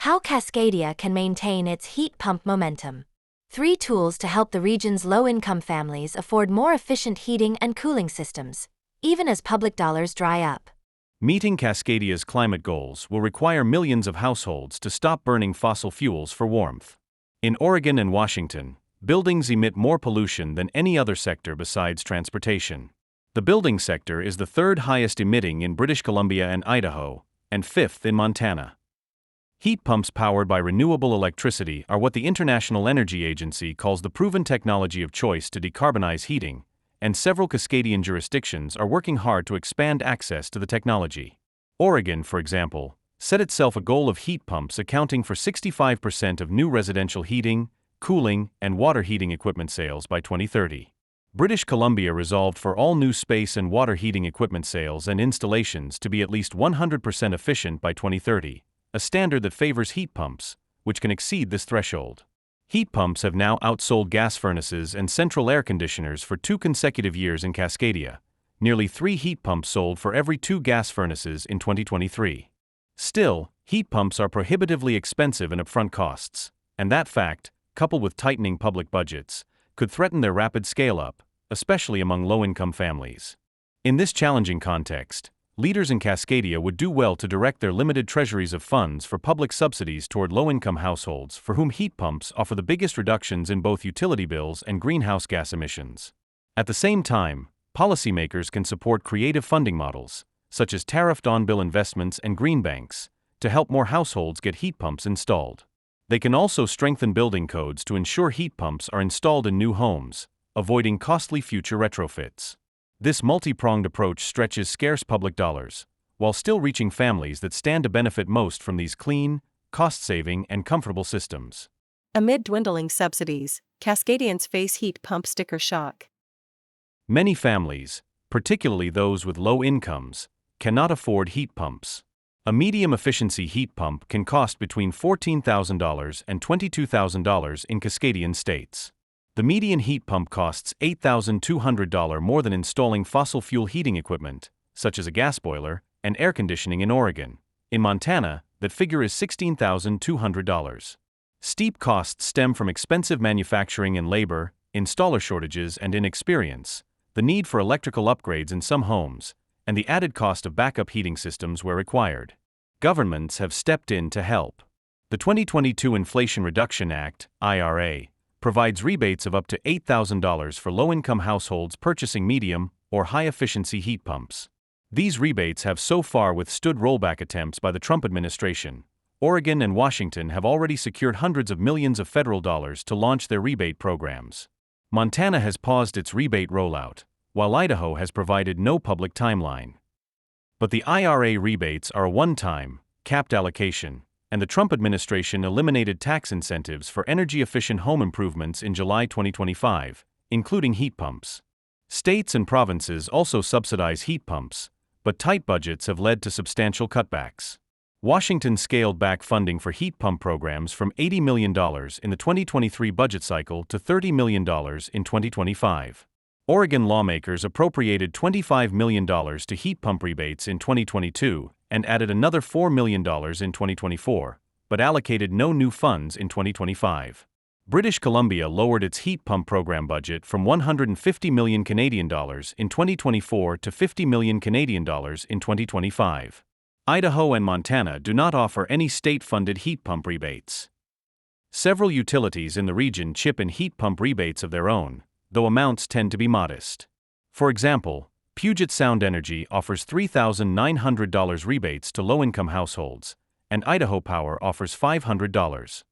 How Cascadia can maintain its heat pump momentum. 3 tools to help the region's low-income families afford more efficient heating and cooling systems, even as public dollars dry up. Meeting Cascadia's climate goals will require millions of households to stop burning fossil fuels for warmth. In Oregon and Washington, buildings emit more pollution than any other sector besides transportation. The building sector is the 3rd highest emitting in British Columbia and Idaho, and 5th in Montana. Heat pumps powered by renewable electricity are what the International Energy Agency calls the proven technology of choice to decarbonize heating, and several Cascadian jurisdictions are working hard to expand access to the technology. Oregon, for example, set itself a goal of heat pumps accounting for 65% of new residential heating, cooling, and water heating equipment sales by 2030. British Columbia resolved for all new space and water heating equipment sales and installations to be at least 100% efficient by 2030, a standard that favors heat pumps, which can exceed this threshold. Heat pumps have now outsold gas furnaces and central air conditioners for 2 consecutive years in Cascadia, nearly 3 heat pumps sold for every 2 gas furnaces in 2023. Still, heat pumps are prohibitively expensive in upfront costs, and that fact, coupled with tightening public budgets, could threaten their rapid scale-up, especially among low-income families. In this challenging context, leaders in Cascadia would do well to direct their limited treasuries of funds for public subsidies toward low-income households for whom heat pumps offer the biggest reductions in both utility bills and greenhouse gas emissions. At the same time, policymakers can support creative funding models, such as tariffed on-bill investments and green banks, to help more households get heat pumps installed. They can also strengthen building codes to ensure heat pumps are installed in new homes, avoiding costly future retrofits. This multi-pronged approach stretches scarce public dollars, while still reaching families that stand to benefit most from these clean, cost-saving, and comfortable systems. Amid dwindling subsidies, Cascadians face heat pump sticker shock. Many families, particularly those with low incomes, cannot afford heat pumps. A medium-efficiency heat pump can cost between $14,000 and $22,000 in Cascadian states. The median heat pump costs $8,200 more than installing fossil fuel heating equipment, such as a gas boiler, and air conditioning in Oregon. In Montana, that figure is $16,200. Steep costs stem from expensive manufacturing and labor, installer shortages and inexperience, the need for electrical upgrades in some homes, and the added cost of backup heating systems where required. Governments have stepped in to help. The 2022 Inflation Reduction Act, IRA, provides rebates of up to $8,000 for low-income households purchasing medium or high-efficiency heat pumps. These rebates have so far withstood rollback attempts by the Trump administration. Oregon and Washington have already secured hundreds of millions of federal dollars to launch their rebate programs. Montana has paused its rebate rollout, while Idaho has provided no public timeline. But the IRA rebates are a one-time, capped allocation, and the Trump administration eliminated tax incentives for energy-efficient home improvements in July 2025, including heat pumps. States and provinces also subsidize heat pumps, but tight budgets have led to substantial cutbacks. Washington scaled back funding for heat pump programs from $80 million in the 2023 budget cycle to $30 million in 2025. Oregon lawmakers appropriated $25 million to heat pump rebates in 2022 and added another $4 million in 2024, but allocated no new funds in 2025. British Columbia lowered its heat pump program budget from $150 million Canadian dollars in 2024 to $50 million Canadian dollars in 2025. Idaho and Montana do not offer any state-funded heat pump rebates. Several utilities in the region chip in heat pump rebates of their own, though amounts tend to be modest. For example, Puget Sound Energy offers $3,900 rebates to low-income households, and Idaho Power offers $500.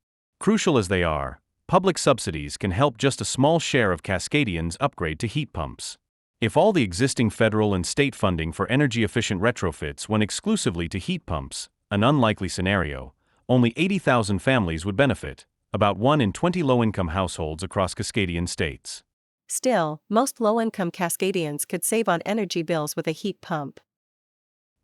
Crucial as they are, public subsidies can help just a small share of Cascadians upgrade to heat pumps. If all the existing federal and state funding for energy-efficient retrofits went exclusively to heat pumps, an unlikely scenario, only 80,000 families would benefit, about 1 in 20 low-income households across Cascadian states. Still, most low-income Cascadians could save on energy bills with a heat pump.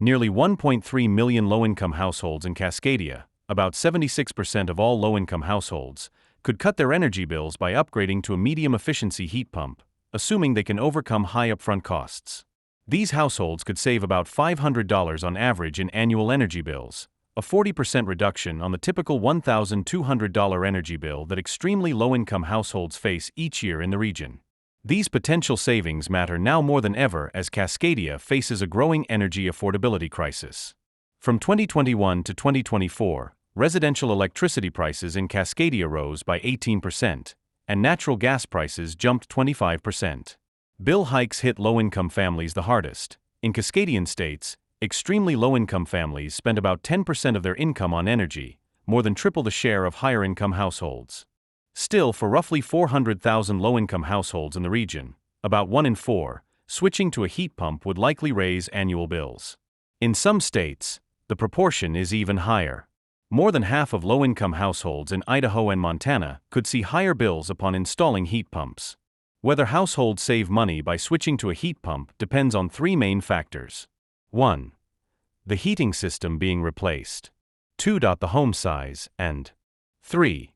Nearly 1.3 million low-income households in Cascadia, about 76% of all low-income households, could cut their energy bills by upgrading to a medium-efficiency heat pump, assuming they can overcome high upfront costs. These households could save about $500 on average in annual energy bills, a 40% reduction on the typical $1,200 energy bill that extremely low-income households face each year in the region. These potential savings matter now more than ever as Cascadia faces a growing energy affordability crisis. From 2021 to 2024, residential electricity prices in Cascadia rose by 18%, and natural gas prices jumped 25%. Bill hikes hit low-income families the hardest. In Cascadian states, extremely low-income families spend about 10% of their income on energy, more than triple the share of higher-income households. Still, for roughly 400,000 low-income households in the region, about 1 in 4, switching to a heat pump would likely raise annual bills. In some states, the proportion is even higher. More than half of low-income households in Idaho and Montana could see higher bills upon installing heat pumps. Whether households save money by switching to a heat pump depends on three main factors. 1. The heating system being replaced. 2. The home size, and 3.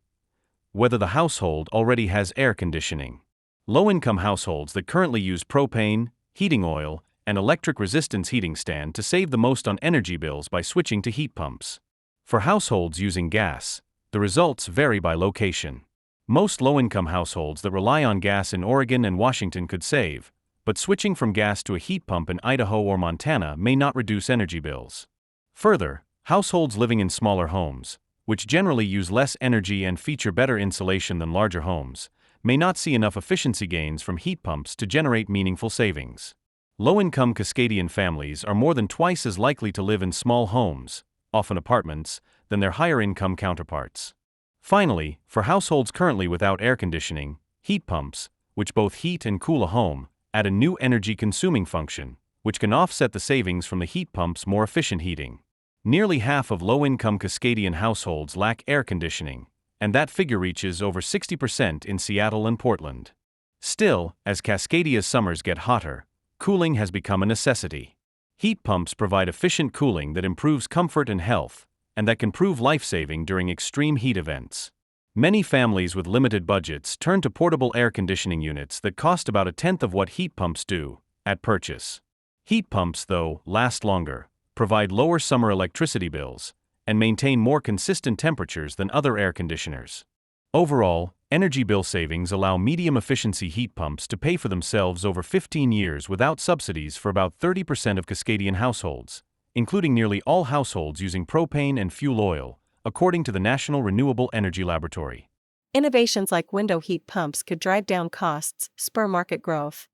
Whether the household already has air conditioning. Low-income households that currently use propane, heating oil, and electric resistance heating stand to save the most on energy bills by switching to heat pumps. For households using gas, the results vary by location. Most low-income households that rely on gas in Oregon and Washington could save, but switching from gas to a heat pump in Idaho or Montana may not reduce energy bills. Further, households living in smaller homes, which generally use less energy and feature better insulation than larger homes, may not see enough efficiency gains from heat pumps to generate meaningful savings. Low-income Cascadian families are more than twice as likely to live in small homes, often apartments, than their higher-income counterparts. Finally, for households currently without air conditioning, heat pumps, which both heat and cool a home, add a new energy-consuming function, which can offset the savings from the heat pump's more efficient heating. Nearly half of low-income Cascadian households lack air conditioning, and that figure reaches over 60% in Seattle and Portland. Still, as Cascadia's summers get hotter, cooling has become a necessity. Heat pumps provide efficient cooling that improves comfort and health, and that can prove life-saving during extreme heat events. Many families with limited budgets turn to portable air conditioning units that cost about a tenth of what heat pumps do at purchase. Heat pumps, though, last longer, provide lower summer electricity bills, and maintain more consistent temperatures than other air conditioners. Overall, energy bill savings allow medium-efficiency heat pumps to pay for themselves over 15 years without subsidies for about 30% of Cascadian households, including nearly all households using propane and fuel oil, according to the National Renewable Energy Laboratory. Innovations like window heat pumps could drive down costs, spur market growth.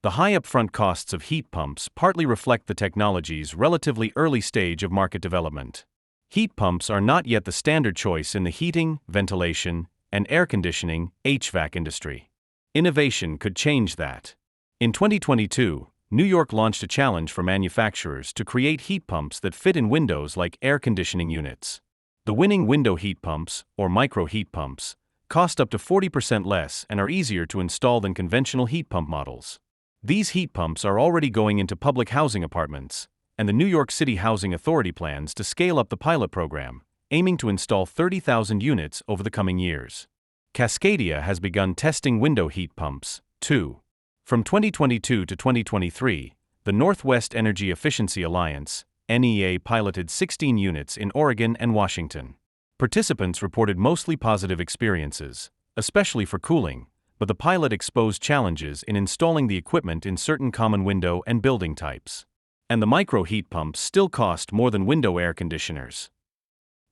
The high upfront costs of heat pumps partly reflect the technology's relatively early stage of market development. Heat pumps are not yet the standard choice in the heating, ventilation, and air conditioning (HVAC) industry. Innovation could change that. In 2022, New York launched a challenge for manufacturers to create heat pumps that fit in windows like air conditioning units. The winning window heat pumps, or micro heat pumps, cost up to 40% less and are easier to install than conventional heat pump models. These heat pumps are already going into public housing apartments, and the New York City Housing Authority plans to scale up the pilot program, aiming to install 30,000 units over the coming years. Cascadia has begun testing window heat pumps, too. From 2022 to 2023, the Northwest Energy Efficiency Alliance, NEA, piloted 16 units in Oregon and Washington. Participants reported mostly positive experiences, especially for cooling, but the pilot exposed challenges in installing the equipment in certain common window and building types. And the micro heat pumps still cost more than window air conditioners.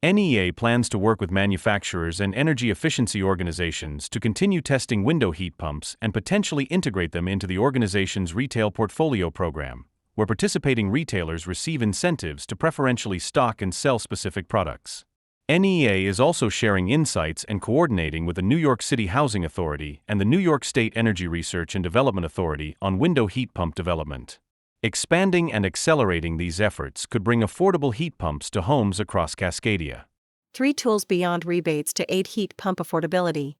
NEA plans to work with manufacturers and energy efficiency organizations to continue testing window heat pumps and potentially integrate them into the organization's retail portfolio program, where participating retailers receive incentives to preferentially stock and sell specific products. NEA is also sharing insights and coordinating with the New York City Housing Authority and the New York State Energy Research and Development Authority on window heat pump development. Expanding and accelerating these efforts could bring affordable heat pumps to homes across Cascadia. 3 tools beyond rebates to aid heat pump affordability.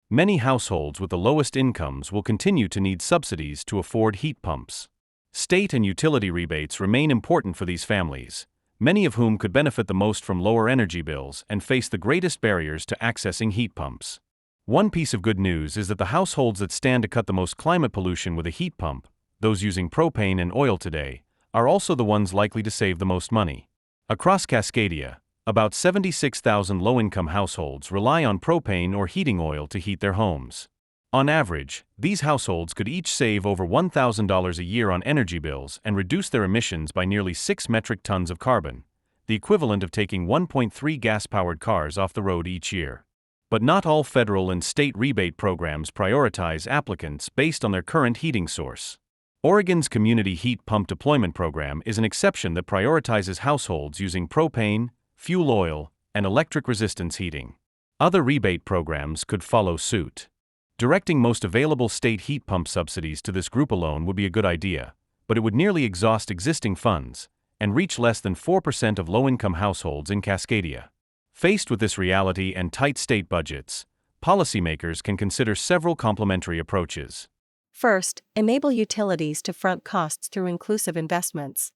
Many households with the lowest incomes will continue to need subsidies to afford heat pumps. State and utility rebates remain important for these families, many of whom could benefit the most from lower energy bills and face the greatest barriers to accessing heat pumps. One piece of good news is that the households that stand to cut the most climate pollution with a heat pump, those using propane and oil today, are also the ones likely to save the most money. Across Cascadia, about 76,000 low-income households rely on propane or heating oil to heat their homes. On average, these households could each save over $1,000 a year on energy bills and reduce their emissions by nearly 6 metric tons of carbon, the equivalent of taking 1.3 gas-powered cars off the road each year. But not all federal and state rebate programs prioritize applicants based on their current heating source. Oregon's Community Heat Pump Deployment Program is an exception that prioritizes households using propane, fuel oil, and electric resistance heating. Other rebate programs could follow suit. Directing most available state heat pump subsidies to this group alone would be a good idea, but it would nearly exhaust existing funds and reach less than 4% of low-income households in Cascadia. Faced with this reality and tight state budgets, policymakers can consider several complementary approaches. First, enable utilities to front costs through inclusive investments.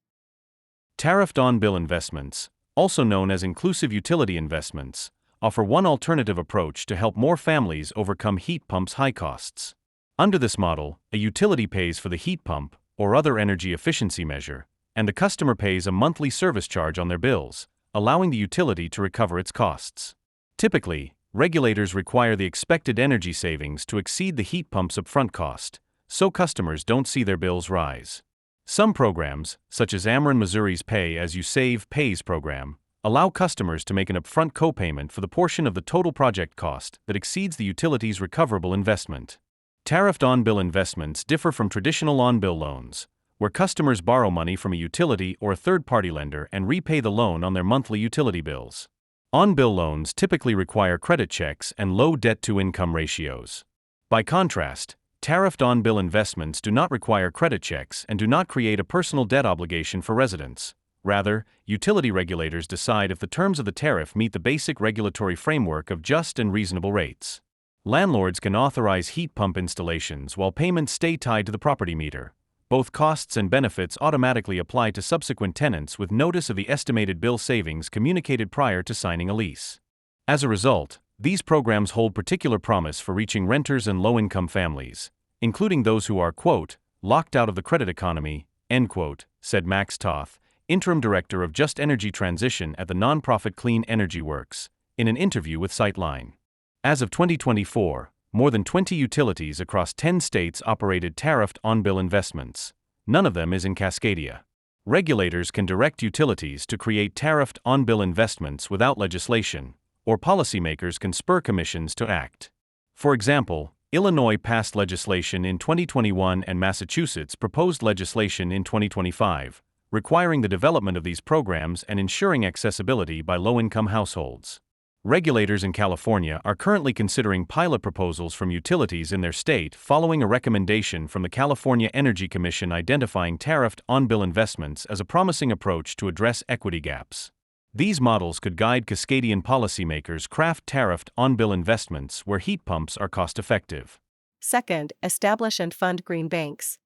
Tariffed on-bill investments, also known as inclusive utility investments, offer one alternative approach to help more families overcome heat pumps' high costs. Under this model, a utility pays for the heat pump or other energy efficiency measure, and the customer pays a monthly service charge on their bills, allowing the utility to recover its costs. Typically, regulators require the expected energy savings to exceed the heat pump's upfront cost, so customers don't see their bills rise. Some programs, such as Ameren Missouri's Pay As You Save Pays program, allow customers to make an upfront copayment for the portion of the total project cost that exceeds the utility's recoverable investment. Tariffed on-bill investments differ from traditional on-bill loans, where customers borrow money from a utility or a third-party lender and repay the loan on their monthly utility bills. On-bill loans typically require credit checks and low debt-to-income ratios. By contrast, tariffed on-bill investments do not require credit checks and do not create a personal debt obligation for residents. Rather, utility regulators decide if the terms of the tariff meet the basic regulatory framework of just and reasonable rates. Landlords can authorize heat pump installations while payments stay tied to the property meter. Both costs and benefits automatically apply to subsequent tenants with notice of the estimated bill savings communicated prior to signing a lease. As a result, these programs hold particular promise for reaching renters and low-income families, including those who are, quote, locked out of the credit economy, end quote, said Max Toth, interim director of Just Energy Transition at the nonprofit Clean Energy Works, in an interview with Sightline. As of 2024, more than 20 utilities across 10 states operated tariffed on-bill investments. None of them is in Cascadia. Regulators can direct utilities to create tariffed on-bill investments without legislation, or policymakers can spur commissions to act. For example, Illinois passed legislation in 2021 and Massachusetts proposed legislation in 2025, requiring the development of these programs and ensuring accessibility by low-income households. Regulators in California are currently considering pilot proposals from utilities in their state following a recommendation from the California Energy Commission identifying tariffed on-bill investments as a promising approach to address equity gaps. These models could guide Cascadian policymakers craft tariffed on-bill investments where heat pumps are cost-effective. Second, establish and fund green banks.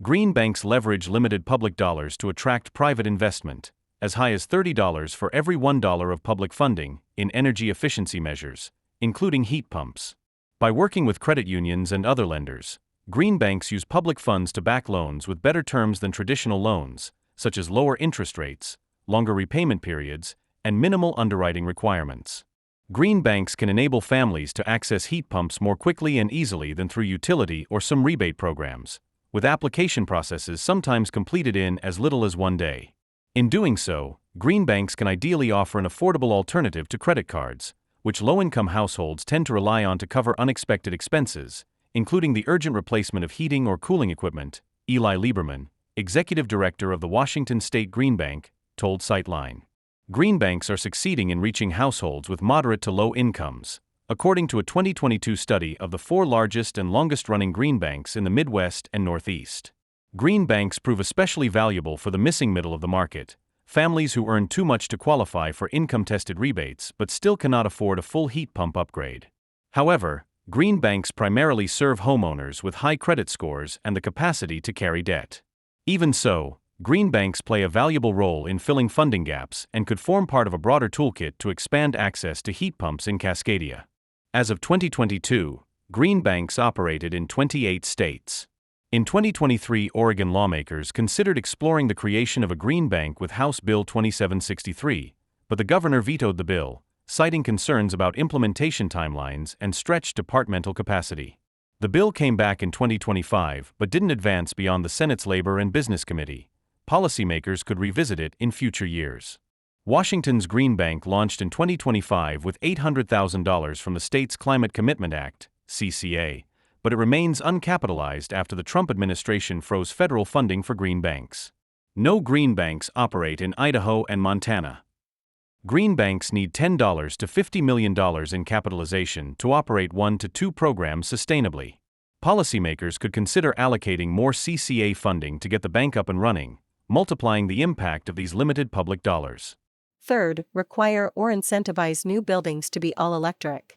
Green banks leverage limited public dollars to attract private investment, as high as $30 for every $1 of public funding, in energy efficiency measures, including heat pumps. By working with credit unions and other lenders, green banks use public funds to back loans with better terms than traditional loans, such as lower interest rates, longer repayment periods, and minimal underwriting requirements. Green banks can enable families to access heat pumps more quickly and easily than through utility or some rebate programs, with application processes sometimes completed in as little as 1 day. In doing so, green banks can ideally offer an affordable alternative to credit cards, which low-income households tend to rely on to cover unexpected expenses, including the urgent replacement of heating or cooling equipment, Eli Lieberman, executive director of the Washington State Green Bank, told Sightline. Green banks are succeeding in reaching households with moderate to low incomes, according to a 2022 study of the 4 largest and longest-running green banks in the Midwest and Northeast. Green banks prove especially valuable for the missing middle of the market, families who earn too much to qualify for income-tested rebates but still cannot afford a full heat pump upgrade. However, green banks primarily serve homeowners with high credit scores and the capacity to carry debt. Even so, green banks play a valuable role in filling funding gaps and could form part of a broader toolkit to expand access to heat pumps in Cascadia. As of 2022, green banks operated in 28 states. In 2023, Oregon lawmakers considered exploring the creation of a green bank with House Bill 2763, but the governor vetoed the bill, citing concerns about implementation timelines and stretched departmental capacity. The bill came back in 2025 but didn't advance beyond the Senate's Labor and Business Committee. Policymakers could revisit it in future years. Washington's Green Bank launched in 2025 with $800,000 from the state's Climate Commitment Act, CCA, but it remains uncapitalized after the Trump administration froze federal funding for green banks. No green banks operate in Idaho and Montana. Green banks need $10 to $50 million in capitalization to operate 1 to 2 programs sustainably. Policymakers could consider allocating more CCA funding to get the bank up and running, multiplying the impact of these limited public dollars. Third, require or incentivize new buildings to be all-electric.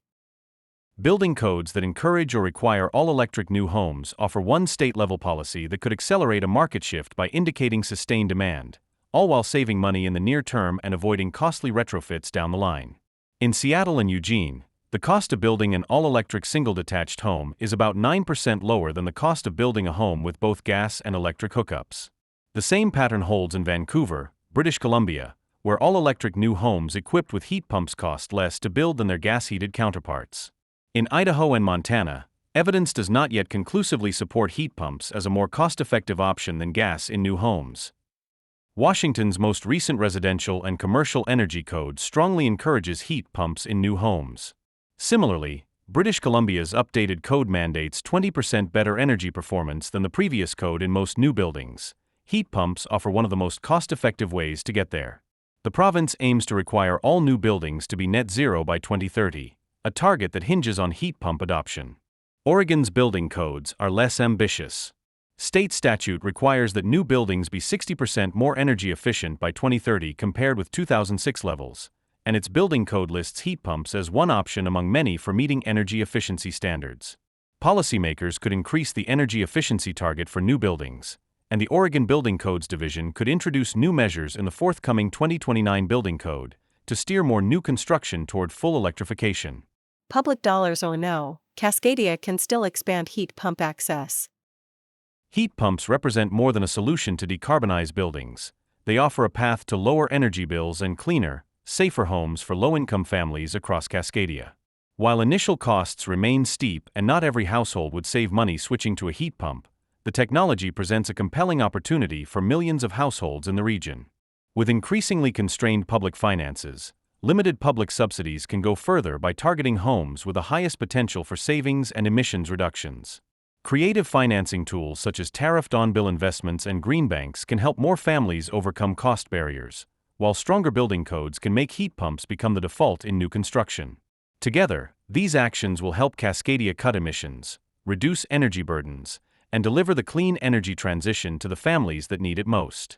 Building codes that encourage or require all-electric new homes offer one state-level policy that could accelerate a market shift by indicating sustained demand, all while saving money in the near term and avoiding costly retrofits down the line. In Seattle and Eugene, the cost of building an all-electric single-detached home is about 9% lower than the cost of building a home with both gas and electric hookups. The same pattern holds in Vancouver, British Columbia, where all-electric new homes equipped with heat pumps cost less to build than their gas-heated counterparts. In Idaho and Montana, evidence does not yet conclusively support heat pumps as a more cost-effective option than gas in new homes. Washington's most recent residential and commercial energy code strongly encourages heat pumps in new homes. Similarly, British Columbia's updated code mandates 20% better energy performance than the previous code in most new buildings. Heat pumps offer one of the most cost-effective ways to get there. The province aims to require all new buildings to be net zero by 2030, a target that hinges on heat pump adoption. Oregon's building codes are less ambitious. State statute requires that new buildings be 60% more energy efficient by 2030 compared with 2006 levels, and its building code lists heat pumps as one option among many for meeting energy efficiency standards. Policymakers could increase the energy efficiency target for new buildings, and the Oregon Building Codes Division could introduce new measures in the forthcoming 2029 Building Code to steer more new construction toward full electrification. Public dollars or no, Cascadia can still expand heat pump access. Heat pumps represent more than a solution to decarbonize buildings. They offer a path to lower energy bills and cleaner, safer homes for low-income families across Cascadia. While initial costs remain steep and not every household would save money switching to a heat pump, the technology presents a compelling opportunity for millions of households in the region. With increasingly constrained public finances, limited public subsidies can go further by targeting homes with the highest potential for savings and emissions reductions. Creative financing tools such as tariffed on-bill investments and green banks can help more families overcome cost barriers, while stronger building codes can make heat pumps become the default in new construction. Together, these actions will help Cascadia cut emissions, reduce energy burdens, and deliver the clean energy transition to the families that need it most.